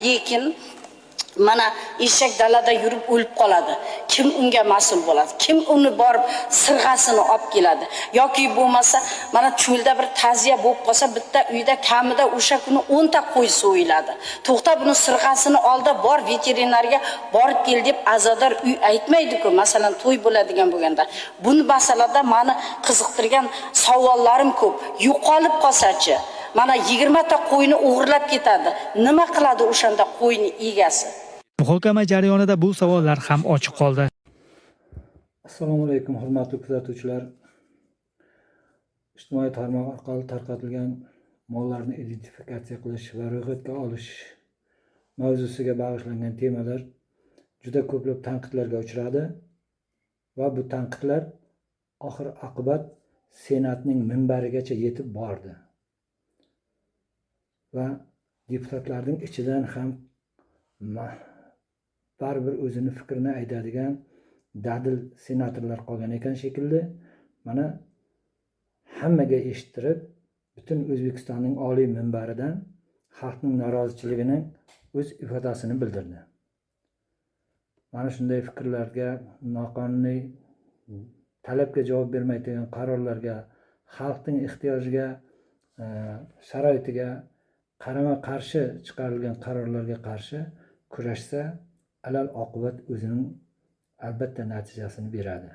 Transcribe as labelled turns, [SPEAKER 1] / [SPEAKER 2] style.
[SPEAKER 1] Lekin mana eshak dalada yurib o'lib qoladi. Kim unga mas'ul bo'ladi? Kim uni borib sirg'asini olib keladi? Yoki bo'lmasa, mana cho'lda bir ta'ziya bo'lib qolsa, bitta uyda kamida o'sha kuni 10 ta qo'y so'yiladi. To'xta buni sirg'asini oldi, bor veterinarga borib kel deb azodor uy aytmaydi-ku, masalan, to'y bo'ladigan bo'lganda. Bu masalada meni qiziqtirgan savollarim ko'p. Yo'qolib qolsa-chi? Mana 20 ta qo'yni o'g'irlab ketadi. Nima qiladi o'shanda qo'yni egasi?
[SPEAKER 2] Muhokama jarayonida bu savollar ham ochiq qoldi.
[SPEAKER 3] Assalomu alaykum, hurmatli kuzatuvchilar. Ijtimoiy tarmoq orqali tarqatilgan mollarni identifikatsiya qilish va ro'yxatga olish mavzusiga bag'ishlangan temalar juda ko'plab tanqidlarga uchradi va bu tanqidlar oxir oqibat Senatning minbarigacha yetib bordi. Va deputatlarning ichidan ham baribir o'zini fikrini aytadigan dadil senatorlar qolgan ekan shekilli. Mana hammaga eshittirib, butun O'zbekistonning oliy minbaridan xalqning noroziligining o'z ifodasini bildirdi. Mana shunday fikrlarga, noqonuniy talabga javob bermaydigan qarorlarga, xalqning ehtiyojiga, sharoitiga qarama-qarshi chiqarilgan qarorlarga qarshi kurashsa, alal oqibat o'zining albatta natijasini beradi.